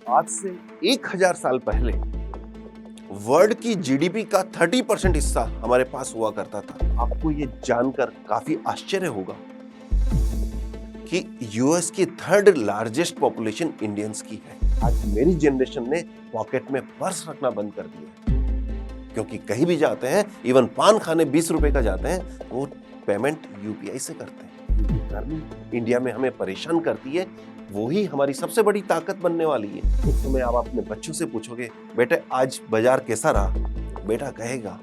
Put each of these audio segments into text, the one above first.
आज से 1000 साल पहले वर्ल्ड की जीडीपी का 30% हिस्सा हमारे पास हुआ करता था। आपको ये जानकर काफी आश्चर्य होगा कि यूएस की थर्ड लार्जेस्ट पॉपुलेशन इंडियंस की है। आज मेरी जनरेशन ने पॉकेट में पर्स रखना बंद कर दिया है, क्योंकि कहीं भी जाते हैं, इवन पान खाने 20 रुपए का जाते हैं, वो पेमेंट यूपीआई से करते हैं। गर्मी इंडिया में हमें परेशान करती है, वही हमारी सबसे बड़ी ताकत बनने वाली है। उस समय आप अपने बच्चों से पूछोगे, बेटे आज बाजार कैसा रहा? बेटा कहेगा,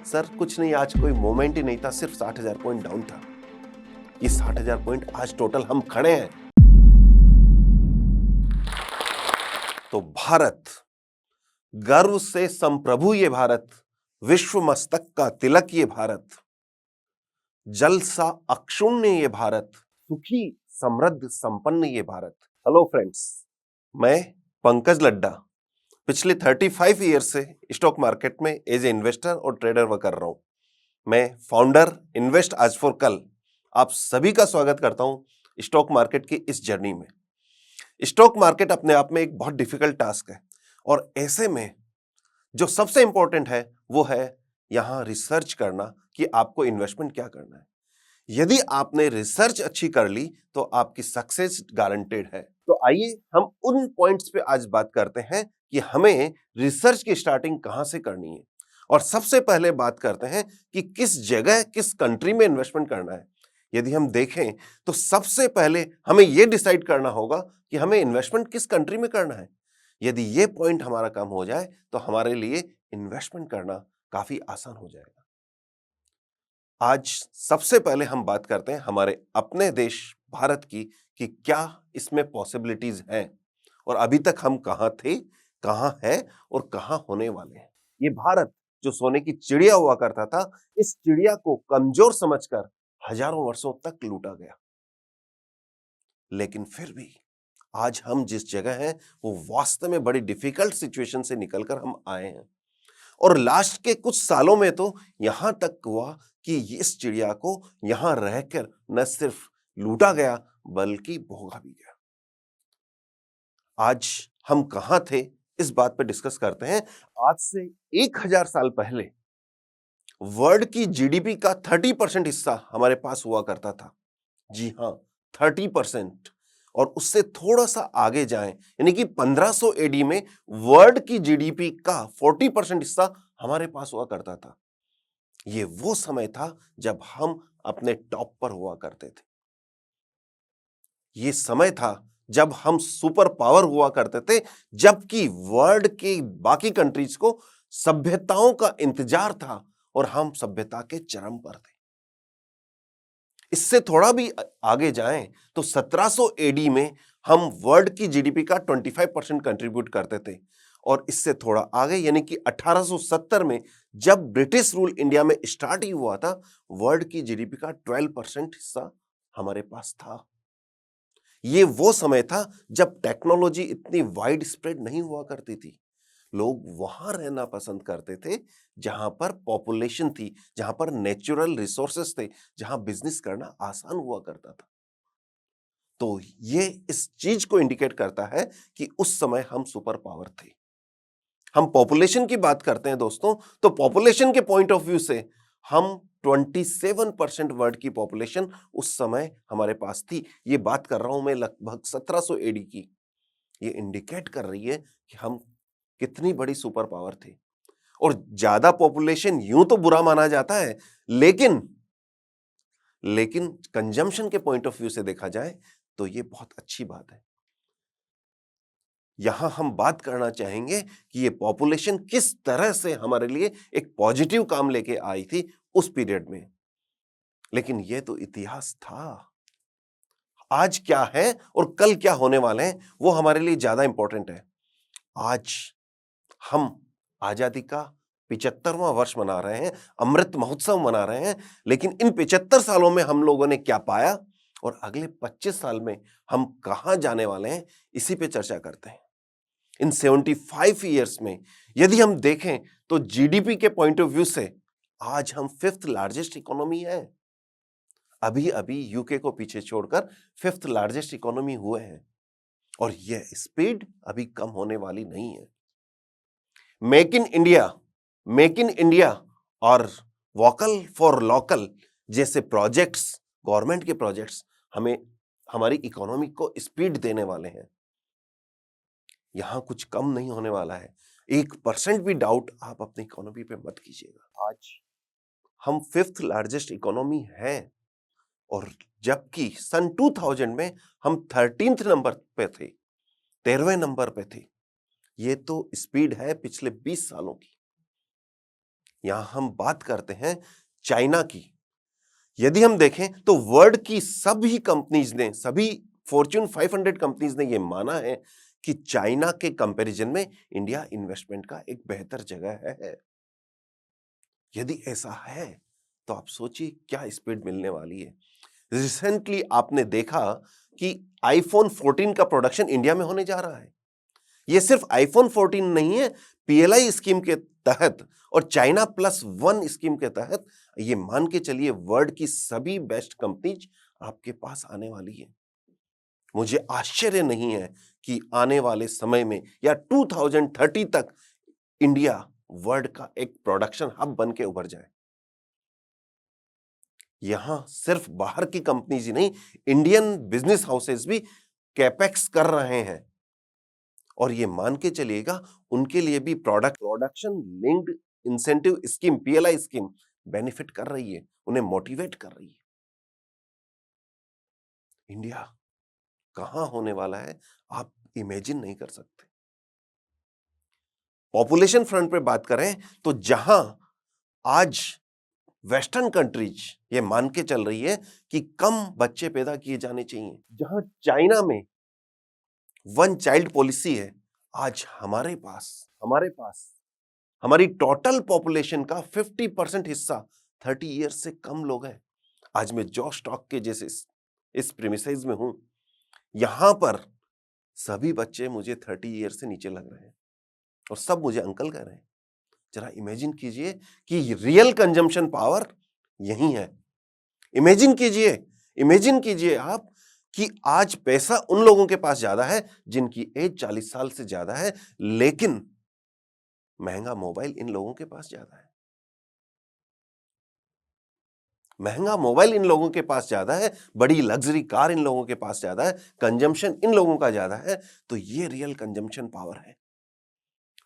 सर कुछ नहीं, आज कोई मोमेंट ही नहीं था, सिर्फ 60,000 पॉइंट डाउन था। ये 60,000 पॉइंट आज टोटल हम खड़े हैं। तो भारत, गर्व से संप्रभु ये भारत, विश्व मस्तक का तिलक ये भारत, जल सा अक्षुण्य ये भारत, सुखी समृद्ध संपन्न ये भारत। हेलो फ्रेंड्स, मैं पंकज लड्डा पिछले 35 ईयर से स्टॉक मार्केट में एज ए इन्वेस्टर और ट्रेडर वर्क कर रहा हूं। मैं फाउंडर इन्वेस्ट आज फॉर कल आप सभी का स्वागत करता हूं स्टॉक मार्केट की इस जर्नी में। स्टॉक मार्केट अपने आप में एक बहुत डिफिकल्ट टास्क है, और ऐसे में जो सबसे इंपॉर्टेंट है वो है यहां रिसर्च करना कि आपको इन्वेस्टमेंट क्या करना है। यदि आपने रिसर्च अच्छी कर ली तो आपकी सक्सेस गारंटेड है। तो आइए हम उन पॉइंट्स पे आज बात करते हैं कि हमें रिसर्च की स्टार्टिंग कहां से करनी है। और सबसे पहले बात करते हैं कि किस जगह, किस कंट्री में इन्वेस्टमेंट करना है। यदि हम देखें तो सबसे पहले हमें यह डिसाइड करना होगा कि हमें इन्वेस्टमेंट किस कंट्री में करना है। यदि यह पॉइंट हमारा काम हो जाए तो हमारे लिए इन्वेस्टमेंट करना काफी आसान हो जाएगा। आज सबसे पहले हम बात करते हैं हमारे अपने देश भारत की कि क्या इसमें पॉसिबिलिटीज हैं और अभी तक हम कहां थे, कहां हैं और कहां होने वाले हैं। ये भारत जो सोने की चिड़िया हुआ करता था, इस चिड़िया को कमजोर समझकर हजारों वर्षों तक लूटा गया। लेकिन फिर भी आज हम जिस जगह हैं वो वास्तव में बड़ी डिफिकल्ट सिचुएशन से निकलकर हम आए हैं। और लास्ट के कुछ सालों में तो यहां तक हुआ कि इस चिड़िया को यहां रहकर न सिर्फ लूटा गया बल्कि भोगा भी गया। आज हम कहां थे इस बात पे डिस्कस करते हैं। आज से 1000 साल पहले वर्ल्ड की जीडीपी का 30% हिस्सा हमारे पास हुआ करता था। जी हां, 30%। और उससे थोड़ा सा आगे जाएं, यानी कि 1500 एडी में वर्ल्ड की जीडीपी का 40% हिस्सा हमारे पास हुआ करता था। ये वो समय था जब हम अपने टॉप पर हुआ करते थे। ये समय था जब हम सुपर पावर हुआ करते थे, जबकि वर्ल्ड के बाकी कंट्रीज को सभ्यताओं का इंतजार था और हम सभ्यता के चरम पर थे। इससे थोड़ा भी आगे जाएं तो 1700 एडी में हम वर्ल्ड की जीडीपी का 25% कंट्रीब्यूट करते थे। और इससे थोड़ा आगे यानी कि 1870 में जब ब्रिटिश रूल इंडिया में स्टार्ट ही हुआ था, वर्ल्ड की जीडीपी का 12% हिस्सा हमारे पास था। ये वो समय था जब टेक्नोलॉजी इतनी वाइड स्प्रेड नहीं हुआ करती थी। लोग वहां रहना पसंद करते थे जहां पर पॉपुलेशन थी, जहां पर नेचुरल रिसोर्सेस थे, जहां बिजनेस करना आसान हुआ करता था। तो ये इस चीज को इंडिकेट करता है कि उस समय हम सुपर पावर थे। हम पॉपुलेशन की बात करते हैं दोस्तों, तो पॉपुलेशन के पॉइंट ऑफ व्यू से हम 27% वर्ल्ड की पॉपुलेशन उस समय हमारे पास थी। ये बात कर रहा हूं मैं लगभग 1700 एडी की। ये इंडिकेट कर रही है कि हम कितनी बड़ी सुपर पावर थे। और ज्यादा पॉपुलेशन यूं तो बुरा माना जाता है, लेकिन कंजम्पशन के पॉइंट ऑफ व्यू से देखा जाए तो ये बहुत अच्छी बात है। यहां हम बात करना चाहेंगे कि ये पॉपुलेशन किस तरह से हमारे लिए एक पॉजिटिव काम लेके आई थी उस पीरियड में। लेकिन ये तो इतिहास था। आज क्या है और कल क्या होने वाले हैं वो हमारे लिए ज्यादा इंपॉर्टेंट है। आज हम आजादी का 75वां वर्ष मना रहे हैं, अमृत महोत्सव मना रहे हैं। लेकिन इन 75 सालों में हम लोगों ने क्या पाया और अगले 25 साल में हम कहां जाने वाले हैं, इसी पे चर्चा करते हैं। इन 75 ईयर्स में यदि हम देखें तो जीडीपी के पॉइंट ऑफ व्यू से आज हम 5th लार्जेस्ट इकोनॉमी है। अभी अभी यूके को पीछे छोड़कर 5th लार्जेस्ट इकोनॉमी हुए हैं। और यह स्पीड अभी कम होने वाली नहीं है। मेक इन इंडिया और वोकल फॉर लोकल जैसे प्रोजेक्ट्स, गवर्नमेंट के प्रोजेक्ट्स हमें हमारी इकोनॉमी को स्पीड देने वाले हैं। यहां कुछ कम नहीं होने वाला है। 1% भी डाउट आप अपनी इकोनॉमी पे मत कीजिएगा। आज हम 5th लार्जेस्ट इकोनॉमी है और जबकि सन 2000 में हम 13th नंबर पे थे, 13वें नंबर पे थे। ये तो स्पीड है पिछले 20 सालों की। यहां हम बात करते हैं चाइना की। यदि हम देखें तो वर्ल्ड की सभी कंपनीज ने, सभी फॉर्च्यून 500 कंपनीज ने यह माना है कि चाइना के कंपैरिजन में इंडिया इन्वेस्टमेंट का एक बेहतर जगह है। यदि ऐसा है तो आप सोचिए क्या स्पीड मिलने वाली है। रिसेंटली आपने देखा कि आईफोन 14 का प्रोडक्शन इंडिया में होने जा रहा है। यह सिर्फ आईफोन 14 नहीं है, पीएलआई स्कीम के तहत और चाइना +1 स्कीम के तहत ये मान के चलिए वर्ल्ड की सभी बेस्ट कंपनीज आपके पास आने वाली है। मुझे आश्चर्य नहीं है कि आने वाले समय में या 2030 तक इंडिया वर्ल्ड का एक प्रोडक्शन हब बन के उभर जाए। यहां सिर्फ बाहर की कंपनीज ही नहीं, इंडियन बिजनेस हाउसेस भी कैपेक्स कर रहे हैं और ये मान के चलिएगा उनके लिए भी production linked incentive scheme, PLI scheme benefit कर रही है, उन्हें मोटिवेट कर रही है। इंडिया कहां होने वाला है आप इमेजिन नहीं कर सकते। पॉपुलेशन फ्रंट पे बात करें तो जहां आज वेस्टर्न कंट्रीज ये मान के चल रही है कि कम बच्चे पैदा किए जाने चाहिए, जहां चाइना में 1 चाइल्ड पॉलिसी है, आज हमारे पास हमारी टोटल पॉपुलेशन का 50% हिस्सा 30 ईयर्स से कम लोग हैं। आज मैं जॉश टॉक के जैसे इस प्रीमिसेस में हूं, यहां पर सभी बच्चे मुझे 30 ईयर्स से नीचे लग रहे हैं और सब मुझे अंकल कह रहे हैं। जरा इमेजिन कीजिए कि रियल कंजम्पशन पावर यही है। इमेजिन कीजिए आप कि आज पैसा उन लोगों के पास ज्यादा है जिनकी एज 40 साल से ज्यादा है, लेकिन महंगा मोबाइल इन लोगों के पास ज्यादा है। महंगा मोबाइल इन लोगों के पास ज्यादा है, बड़ी लग्जरी कार इन लोगों के पास ज्यादा है, कंजम्पशन इन लोगों का ज्यादा है। तो ये रियल कंजम्पशन पावर है।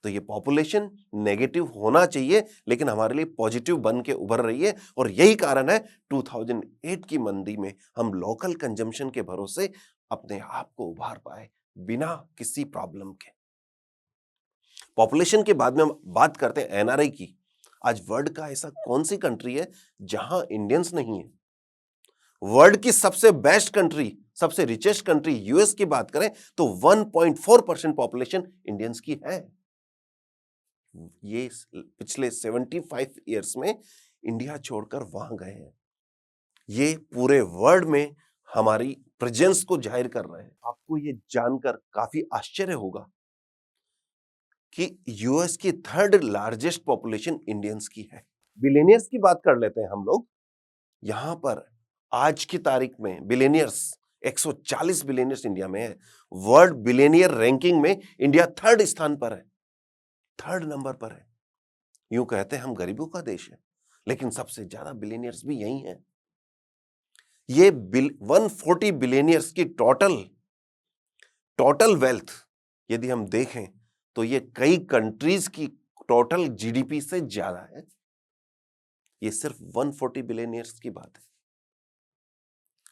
तो ये पॉपुलेशन नेगेटिव होना चाहिए, लेकिन हमारे लिए पॉजिटिव बन के उभर रही है और यही कारण है 2008 की मंदी में हम लोकल कंजम्पशन के भरोसे अपने आप को उभार पाए बिना किसी प्रॉब्लम के। पॉपुलेशन के बाद में हम बात करते हैं एनआरआई की। आज वर्ल्ड का ऐसा कौन सी कंट्री है जहां इंडियंस नहीं है? वर्ल्ड की सबसे बेस्ट कंट्री, सबसे रिचेस्ट कंट्री यूएस की बात करें तो 1.4% पॉपुलेशन इंडियंस की है। ये पिछले 75 ईयर्स में इंडिया छोड़कर वहां गए हैं। ये पूरे वर्ल्ड में हमारी प्रेजेंस को जाहिर कर रहे हैं। आपको ये जानकर काफी आश्चर्य होगा कि यूएस की 3rd लार्जेस्ट पॉपुलेशन इंडियंस की है। बिलियनियर्स की बात कर लेते हैं हम लोग। यहां पर आज की तारीख में बिलियनियर्स 140 बिलियनियर्स इंडिया में है। वर्ल्ड बिलियनियर रैंकिंग में इंडिया 3rd स्थान पर है, 3rd नंबर पर है। यूं कहते हैं हम गरीबों का देश है, लेकिन सबसे ज्यादा बिलियनियर्स भी यही हैं। ये 140 बिलियनियर्स की टोटल वेल्थ यदि हम देखें तो ये कई कंट्रीज की टोटल जीडीपी से ज्यादा है। ये सिर्फ 140 बिलियनियर्स की बात है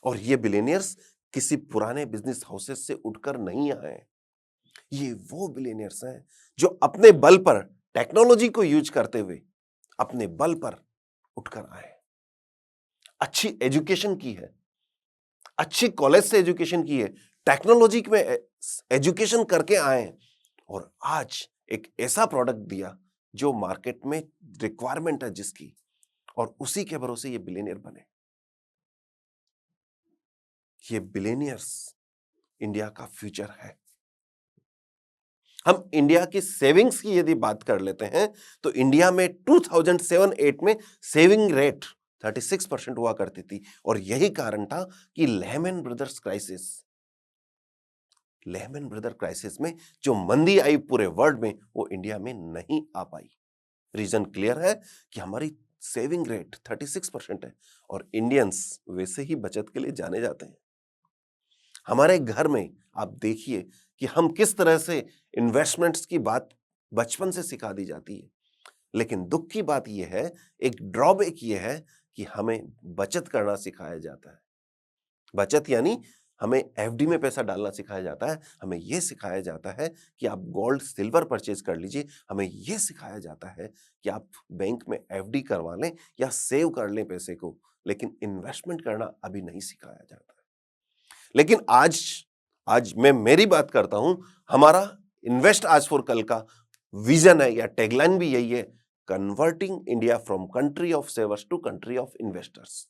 और ये बिलियनियर्स किसी पुराने बिजनेस हाउसेस से उठकर नहीं आए। ये वो बिलियनियर्स हैं जो अपने बल पर टेक्नोलॉजी को यूज करते हुए अपने बल पर उठकर आए, अच्छी एजुकेशन की है, अच्छी कॉलेज से एजुकेशन की है, टेक्नोलॉजी में एजुकेशन करके आए और आज एक ऐसा प्रोडक्ट दिया जो मार्केट में रिक्वायरमेंट है जिसकी, और उसी के भरोसे ये बिलियनियर बने। ये बिलियनियर्स इंडिया का फ्यूचर है। हम इंडिया की सेविंग्स की यदि बात कर लेते हैं तो इंडिया में 2007-8 में सेविंग रेट 36% हुआ करती थी और यही कारण था कि Lehman brothers crisis, Lehman brother crisis में जो मंदी आई पूरे वर्ल्ड में, वो इंडिया में नहीं आ पाई। रीजन क्लियर है कि हमारी सेविंग रेट 36% है और इंडियंस वैसे ही बचत के लिए जाने जाते हैं। हमारे घर में आप देखिए कि हम किस तरह से इन्वेस्टमेंट्स की बात बचपन से सिखा दी जाती है, लेकिन दुख की बात यह है, एक ड्रॉबैक यह है कि हमें बचत करना सिखाया जाता है। बचत यानी हमें एफडी में पैसा डालना सिखाया जाता है, हमें यह सिखाया जाता है कि आप गोल्ड सिल्वर परचेज कर लीजिए, हमें यह सिखाया जाता है कि आप बैंक में एफडी करवा लें या सेव कर लें पैसे को, लेकिन इन्वेस्टमेंट करना अभी नहीं सिखाया जाता है। लेकिन आज आज मैं मेरी बात करता हूं, हमारा इन्वेस्ट आज फॉर कल का विजन है या टैगलाइन भी यही है, converting India from country of savers to country of investors.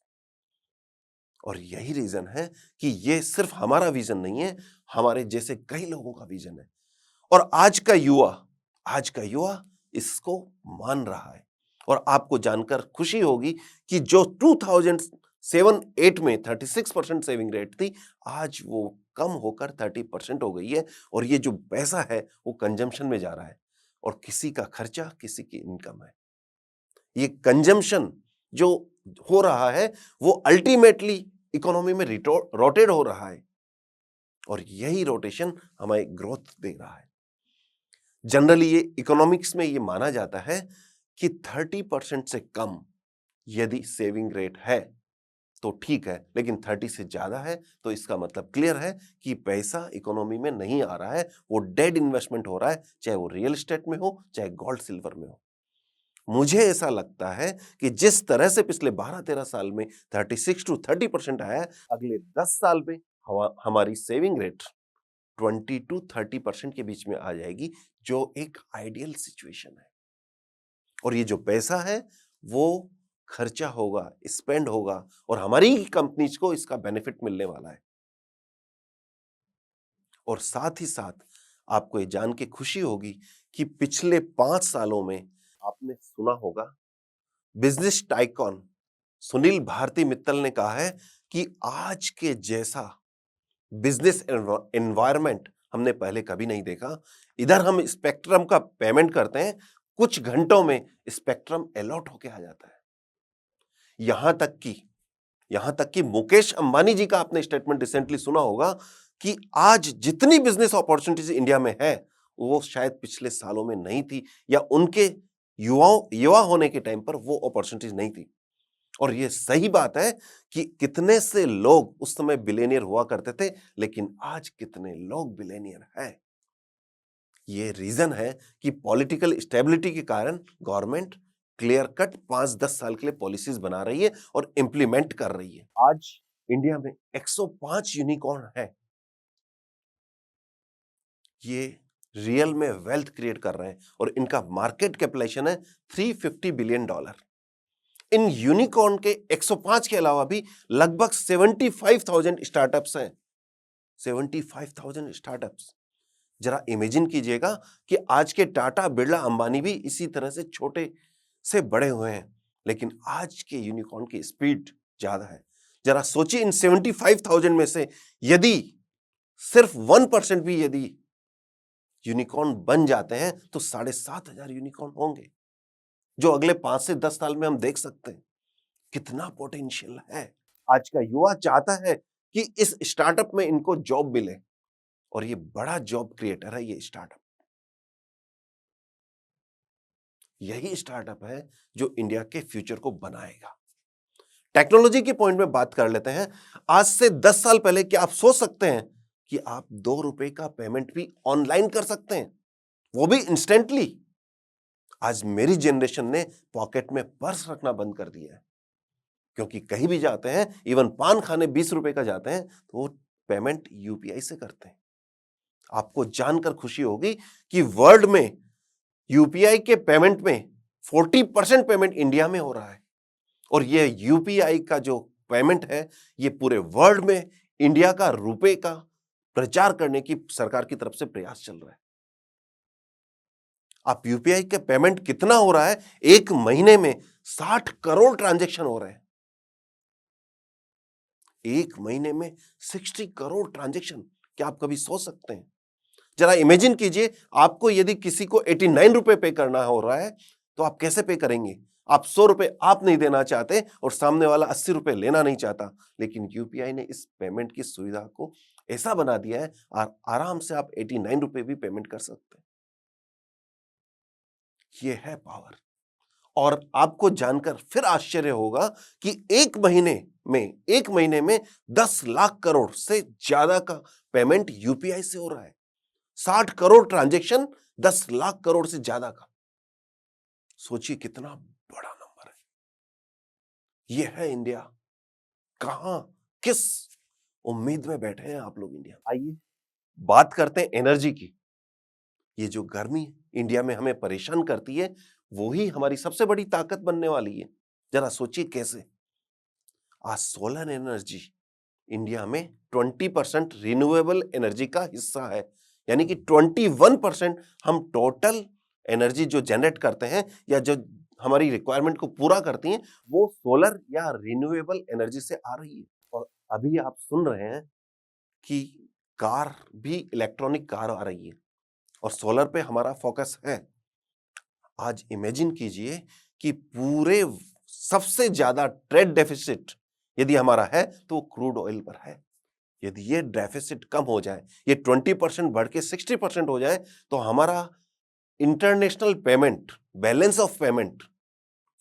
और यही रीजन है कि ये सिर्फ हमारा विजन नहीं है, हमारे जैसे कई लोगों का विजन है। और आज का युवा इसको मान रहा है। और आपको जानकर खुशी होगी कि जो 2007-8 में 36% सेविंग रेट थी, आज वो कम होकर 30% हो गई है। और ये जो पैसा है वो कंजम्पशन में जा रहा है और किसी का खर्चा, किसी की इनकम है। ये कंजम्पशन जो हो रहा है वो अल्टीमेटली इकोनॉमी में रोटेट हो रहा है और यही रोटेशन हमें ग्रोथ दे रहा है। जनरली ये इकोनॉमिक्स में ये माना जाता है कि 30% से कम यदि सेविंग रेट है तो ठीक है, लेकिन 30 से ज्यादा है तो इसका मतलब क्लियर है कि पैसा इकोनॉमी में नहीं आ रहा है, वो डेड इन्वेस्टमेंट हो रहा है, चाहे वो रियल एस्टेट में हो, चाहे गोल्ड सिल्वर में हो। मुझे ऐसा लगता है कि जिस तरह से पिछले 12-13 साल में 36 to 30% आया है, अगले 10 साल में हमारी सेविंग रेट 20 to 30% के बीच में आ जाएगी, जो एक आइडियल सिचुएशन है। और ये जो पैसा है वो खर्चा होगा, स्पेंड होगा और हमारी कंपनीज को इसका बेनिफिट मिलने वाला है। और साथ ही साथ आपको ये जान के खुशी होगी कि पिछले 5 सालों में आपने सुना होगा, बिजनेस टाइकॉन सुनील भारती मित्तल ने कहा है कि आज के जैसा बिजनेस एनवायरनमेंट हमने पहले कभी नहीं देखा। इधर हम स्पेक्ट्रम का पेमेंट करते हैं, कुछ घंटों में स्पेक्ट्रम अलॉट होके आ जाता है। यहां तक कि मुकेश अंबानी जी का आपने स्टेटमेंट रिसेंटली सुना होगा कि आज जितनी बिजनेस अपॉर्चुनिटीज इंडिया में है वो शायद पिछले सालों में नहीं थी, या उनके युवा होने के टाइम पर वो अपॉर्चुनिटीज नहीं थी। और ये सही बात है कि कितने से लोग उस समय बिलियनियर हुआ करते थे, लेकिन आज कितने लोग बिलियनियर हैं। ये रीजन है कि पॉलिटिकल स्टेबिलिटी के कारण गवर्नमेंट क्लियर कट 5-10 साल के लिए पॉलिसीज बना रही है और इंप्लीमेंट कर रही है। आज इंडिया में 105 यूनिकॉर्न है। ये रियल में वेल्थ क्रिएट कर रहे हैं और इनका मार्केट कैपिटलाइजेशन है $350 बिलियन। इन यूनिकॉर्न के 105 के अलावा भी लगभग 75,000 स्टार्टअप्स हैं। 75,000 स्टार्टअप्स। जरा इमेजिन कीजिएगा कि आज के टाटा, बिरला, अंबानी भी इसी तरह से छोटे से बड़े हुए हैं, लेकिन आज के यूनिकॉर्न की स्पीड ज्यादा है। जरा सोचिए, इन 75,000 में से यदि सिर्फ 1% भी यदि यूनिकॉर्न बन जाते हैं तो 7,500 यूनिकॉर्न होंगे, जो अगले 5 से 10 साल में हम देख सकते हैं। कितना पोटेंशियल है। आज का युवा चाहता है कि इस स्टार्टअप में इनको जॉब मिले और ये बड़ा जॉब क्रिएटर है। ये स्टार्टअप, यही स्टार्टअप है जो इंडिया के फ्यूचर को बनाएगा। टेक्नोलॉजी के पॉइंट में बात कर लेते हैं। आज से 10 साल पहले क्या आप सोच सकते हैं कि आप ₹2 का पेमेंट भी ऑनलाइन कर सकते हैं, वो भी इंस्टेंटली? आज मेरी जनरेशन ने पॉकेट में पर्स रखना बंद कर दिया है, क्योंकि कहीं भी जाते हैं, इवन पान खाने ₹20 का जाते हैं तो वो पेमेंट यूपीआई से करते हैं। आपको जानकर खुशी होगी कि वर्ल्ड में यूपीआई के पेमेंट में 40% पेमेंट इंडिया में हो रहा है। और ये यूपीआई का जो पेमेंट है, ये पूरे वर्ल्ड में इंडिया का रुपए का प्रचार करने की सरकार की तरफ से प्रयास चल रहा है। आप यूपीआई के पेमेंट कितना हो रहा है? एक महीने में 60 करोड़ ट्रांजैक्शन हो रहे हैं। एक महीने में 60 करोड़ ट्रांजैक्शन क्या आप कभी सोच सकते हैं? जरा इमेजिन कीजिए, आपको यदि किसी को 89 रुपए पे करना हो रहा है तो आप कैसे पे करेंगे? आप 100 रुपए आप नहीं देना चाहते और सामने वाला 80 रुपए लेना नहीं चाहता, लेकिन यूपीआई ने इस पेमेंट की सुविधा को ऐसा बना दिया है, आराम से आप 89 रुपए भी पेमेंट कर सकते हैं। ये है पावर। और आपको जानकर फिर आश्चर्य होगा कि एक महीने में 10 लाख करोड़ से ज्यादा का पेमेंट यूपीआई से हो रहा है। 60 करोड़ ट्रांजैक्शन, 10 लाख करोड़ से ज्यादा का। सोचिए कितना बड़ा नंबर है। ये है इंडिया। कहां, किस उम्मीद में बैठे हैं आप लोग इंडिया? आइए बात करते हैं एनर्जी की। ये जो गर्मी इंडिया में हमें परेशान करती है, वो ही हमारी सबसे बड़ी ताकत बनने वाली है। जरा सोचिए कैसे। आज सोलर एनर्जी इंडिया में 20% रिन्यूएबल एनर्जी का हिस्सा है, यानी कि 21% हम टोटल एनर्जी जो जनरेट करते हैं या जो हमारी रिक्वायरमेंट को पूरा करती हैं, वो सोलर या रिन्यूएबल एनर्जी से आ रही है। और अभी आप सुन रहे हैं कि कार भी इलेक्ट्रॉनिक कार आ रही है और सोलर पे हमारा फोकस है। आज इमेजिन कीजिए कि पूरे सबसे ज्यादा ट्रेड डेफिसिट यदि हमारा है तो क्रूड ऑयल पर है। यदि ये डेफिसिट कम हो जाए, ये 20% बढ़ के 60% हो जाए, तो हमारा international payment, balance of payment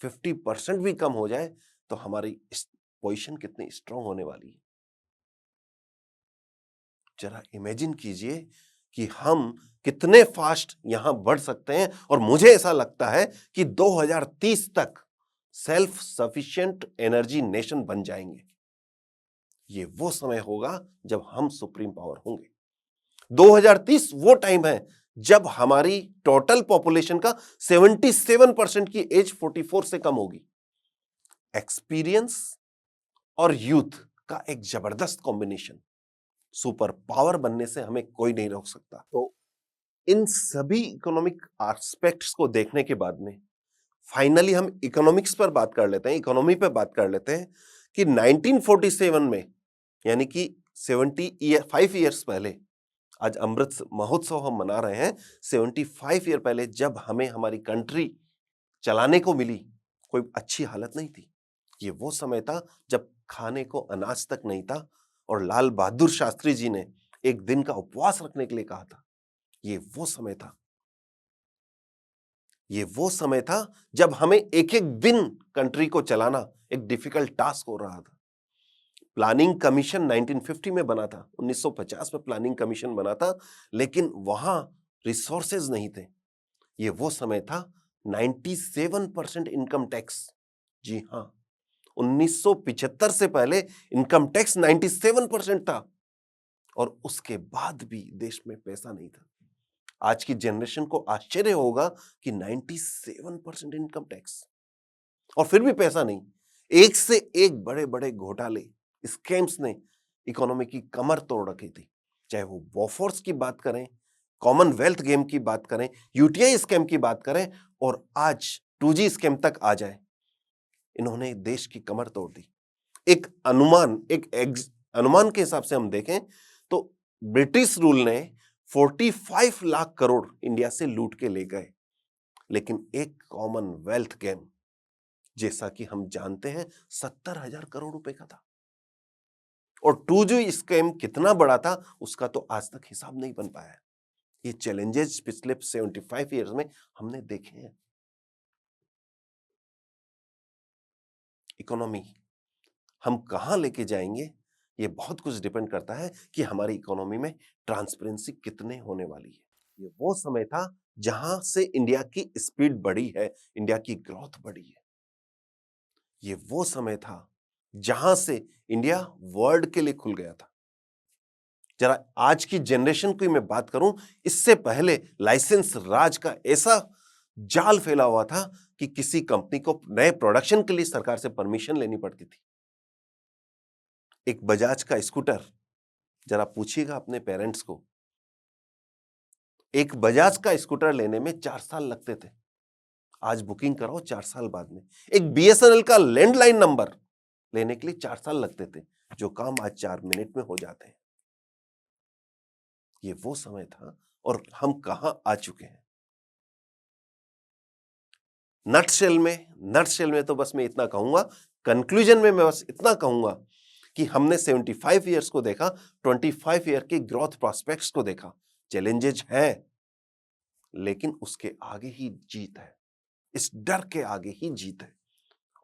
50% भी कम हो जाए, तो हमारी पोजीशन कितनी स्ट्रांग होने वाली है। जरा इमेजिन कीजिए कि हम कितने फास्ट यहां बढ़ सकते हैं। और मुझे ऐसा लगता है कि 2030 तक सेल्फ सफिशिएंट एनर्जी नेशन बन जाएंगे। ये वो समय होगा जब हम सुप्रीम पावर होंगे। 2030 वो टाइम है जब हमारी टोटल पॉपुलेशन का 77% की एज 44 से कम होगी। एक्सपीरियंस और यूथ का एक जबरदस्त कॉम्बिनेशन, सुपर पावर बनने से हमें कोई नहीं रोक सकता। तो इन सभी इकोनॉमिक एस्पेक्ट्स को देखने के बाद में फाइनली हम इकोनॉमिक्स पर बात कर लेते हैं, इकोनॉमी पर बात कर लेते हैं कि 1947 में, यानी कि 75 ईयर्स पहले, आज अमृत महोत्सव हम मना रहे हैं, 75 ईयर पहले जब हमें हमारी कंट्री चलाने को मिली, कोई अच्छी हालत नहीं थी। ये वो समय था जब खाने को अनाज तक नहीं था और लाल बहादुर शास्त्री जी ने एक दिन का उपवास रखने के लिए कहा था। ये वो समय था, ये वो समय था जब हमें एक एक दिन कंट्री को चलाना एक डिफिकल्ट टास्क हो रहा था। प्लानिंग कमीशन 1950 में बना था, 1950 में प्लानिंग कमीशन बना था, लेकिन वहां रिसोर्सेज नहीं थे। ये वो समय था 97% इनकम टैक्स। जी हां, 1975 से पहले इनकम टैक्स 97% था और उसके बाद भी देश में पैसा नहीं था। आज की जनरेशन को आश्चर्य होगा कि 97% इनकम टैक्स और फिर भी पैसा नहीं। एक से एक बड़े बड़े घोटाले, स्कैम्स ने इकोनॉमी की कमर तोड़ रखी थी। चाहे वो बोफोर्स की बात करें, कॉमनवेल्थ गेम की बात करें, यूटीआई स्कैम की बात करें और आज 2G स्कैम तक आ जाए, इन्होंने देश की कमर तोड़ दी। एक अनुमान के हिसाब से हम देखें तो ब्रिटिश रूल ने 45 लाख करोड़ इंडिया से लूट के ले गए, लेकिन एक कॉमनवेल्थ गेम, जैसा कि हम जानते हैं, 70,000 करोड़ रुपए का था। और 2G स्कैम कितना बड़ा था उसका तो आज तक हिसाब नहीं बन पाया है। ये चैलेंजेस पिछले 75 ईयर्स में हमने देखे हैं। इकोनॉमी हम कहां लेके जाएंगे, ये बहुत कुछ डिपेंड करता है कि हमारी इकोनॉमी में ट्रांसपेरेंसी कितने होने वाली है। ये वो समय था जहां से इंडिया की स्पीड बढ़ी है, इंडिया की ग्रोथ बढ़ी है। ये वो समय था जहां से इंडिया वर्ल्ड के लिए खुल गया था। जरा आज की जनरेशन की मैं बात करूं, इससे पहले लाइसेंस राज का ऐसा जाल फैला हुआ था कि किसी कंपनी को नए प्रोडक्शन के लिए सरकार से परमिशन लेनी पड़ती थी। एक बजाज का स्कूटर, जरा पूछिएगा अपने पेरेंट्स को, एक बजाज का स्कूटर लेने में 4 साल लगते थे। आज बुकिंग कराओ 4 साल बाद में। एक बीएसएनएल का लैंडलाइन नंबर लेने के लिए 4 साल लगते थे, जो काम आज 4 मिनट में हो जाते हैं। ये वो समय था और हम कहां आ चुके हैं। नटशेल में तो बस मैं इतना कहूंगा, कंक्लूजन में मैं बस इतना कहूंगा कि हमने 75 ईयर्स को देखा, 25 ईयर के ग्रोथ प्रोस्पेक्ट्स को देखा। चैलेंजेस हैं, लेकिन उसके आगे ही जीत है, इस डर के आगे ही जीत है।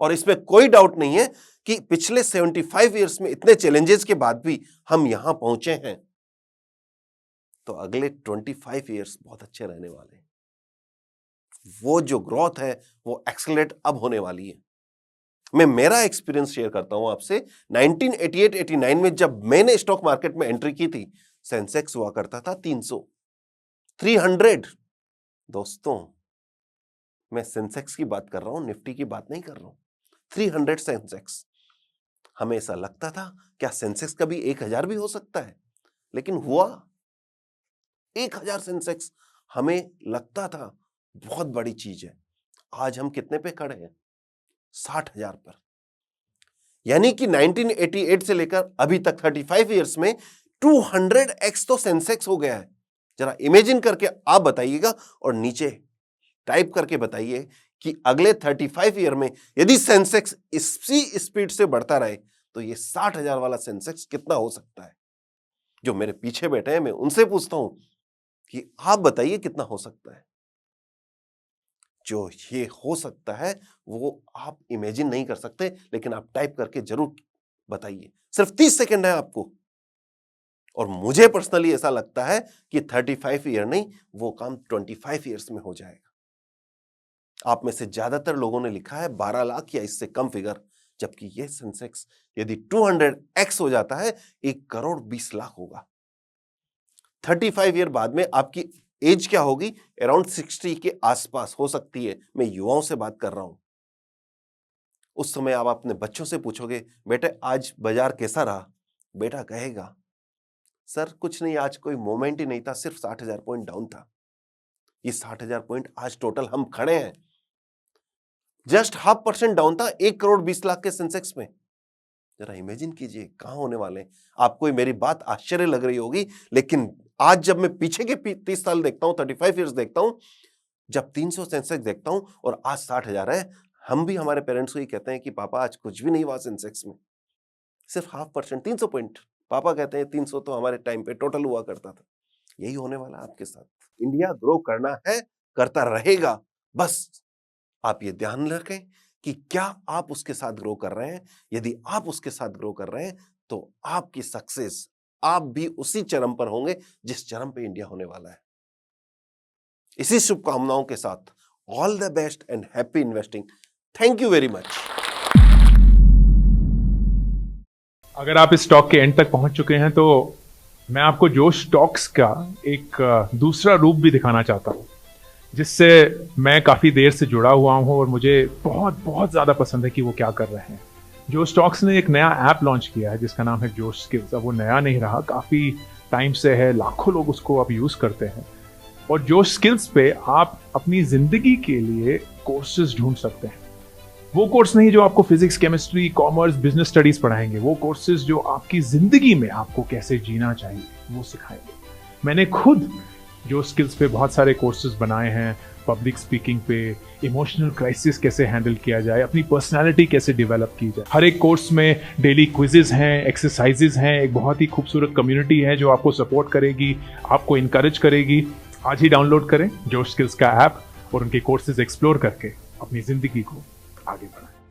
और इसमें कोई डाउट नहीं है कि पिछले 75 ईयर्स में इतने चैलेंजेस के बाद भी हम यहां पहुंचे हैं, तो अगले 25 ईयर्स बहुत अच्छे रहने वाले हैं। वो जो ग्रोथ है वो एक्सेलरेट अब होने वाली है। मैं मेरा एक्सपीरियंस शेयर करता हूं आपसे। 1988-89 में जब मैंने स्टॉक मार्केट में एंट्री की थी, सेंसेक्स हुआ करता था 300 दोस्तों, मैं सेंसेक्स की बात कर रहा हूं, निफ्टी की बात नहीं कर रहा हूं। 300 सेंसेक्स। हमें ऐसा लगता था क्या सेंसेक्स कभी 1000 भी हो सकता है, लेकिन हुआ 1000 सेंसेक्स। हमें लगता था बहुत बड़ी चीज है। आज हम कितने पे खड़े हैं? 60,000 पर। यानी कि 1988 से लेकर अभी तक 35 इयर्स में 200x तो सेंसेक्स हो गया है। जरा इमेजिन करके आप बताइएगा और नीचे टाइप करके बताइए कि अगले 35 ईयर में यदि सेंसेक्स इसी स्पीड से बढ़ता रहे तो ये 60,000 वाला सेंसेक्स कितना हो सकता है। जो मेरे पीछे बैठे हैं, मैं उनसे पूछता हूं कि आप बताइए कितना हो सकता है। जो ये हो सकता है वो आप इमेजिन नहीं कर सकते, लेकिन आप टाइप करके जरूर बताइए। सिर्फ 30 सेकंड है आपको। और मुझे पर्सनली ऐसा लगता है कि 35 ईयर नहीं, वो काम 25 ईयर्स में हो जाएगा। आप में से ज्यादातर लोगों ने लिखा है 12 लाख या इससे कम फिगर, जबकि ये सेंसेक्स यदि 200x हो जाता है 1,20,00,000 होगा। 35 ईयर बाद में आपकी एज क्या होगी? अराउंड 60 के आसपास हो सकती है। मैं युवाओं से बात कर रहा हूं। उस समय आप अपने बच्चों से पूछोगे, बेटे आज बाजार कैसा रहा? बेटा कहेगा, सर कुछ नहीं, आज कोई मोमेंट ही नहीं था, सिर्फ 60,000 पॉइंट डाउन था। ये 60,000 पॉइंट आज टोटल हम खड़े हैं, जस्ट 0.5% डाउन था 1,20,00,000 के सेंसेक्स में। जरा इमेजिन कीजिए कहां होने वाले हैं। आपको मेरी बात आश्चर्य लग रही होगी, लेकिन आज जब मैं पीछे के 30 साल देखता हूं, 35 ईयर्स देखता हूं, जब 300 सेंसेक्स देखता हूं और आज 60,000 है, हम भी हमारे पेरेंट्स को ही कहते हैं कि पापा आज कुछ भी नहीं हुआ सेंसेक्स में, सिर्फ 0.5%, 300 पॉइंट। पापा कहते हैं 300 तो हमारे टाइम पे टोटल हुआ करता था। यही होने वाला आपके साथ। इंडिया ग्रो करना है, करता रहेगा। बस आप ये ध्यान रखें कि क्या आप उसके साथ ग्रो कर रहे हैं। यदि आप उसके साथ ग्रो कर रहे हैं तो आपकी सक्सेस, आप भी उसी चरम पर होंगे जिस चरम पे इंडिया होने वाला है। इसी शुभकामनाओं के साथ all the best and happy investing. Thank you very much. अगर आप इस टॉक के एंड तक पहुंच चुके हैं तो मैं आपको जोश टॉक्स का एक दूसरा रूप भी दिखाना चाहता हूं, जिससे मैं काफ़ी देर से जुड़ा हुआ हूं और मुझे बहुत बहुत ज़्यादा पसंद है कि वो क्या कर रहे हैं। जोश टॉक्स ने एक नया ऐप लॉन्च किया है जिसका नाम है जोश स्किल्स। अब वो नया नहीं रहा, काफ़ी टाइम से है, लाखों लोग उसको अब यूज़ करते हैं। और जोश स्किल्स पे आप अपनी ज़िंदगी के लिए कोर्सेज ढूंढ सकते हैं। वो कोर्स नहीं जो आपको physics, chemistry, commerce, business studies पढ़ाएंगे, वो कोर्सेज जो आपकी जिंदगी में आपको कैसे जीना चाहिए वो सिखाएंगे। मैंने खुद जो स्किल्स पे बहुत सारे कोर्सेज बनाए हैं, पब्लिक स्पीकिंग पे, इमोशनल क्राइसिस कैसे हैंडल किया जाए, अपनी पर्सनालिटी कैसे डेवलप की जाए। हर एक कोर्स में डेली क्विजेज हैं, एक्सरसाइजेज हैं, एक बहुत ही खूबसूरत कम्युनिटी है जो आपको सपोर्ट करेगी, आपको इनकरेज करेगी। आज ही डाउनलोड करें जोश स्किल्स का ऐप और उनके कोर्सेज एक्सप्लोर करके अपनी जिंदगी को आगे बढ़ाएं।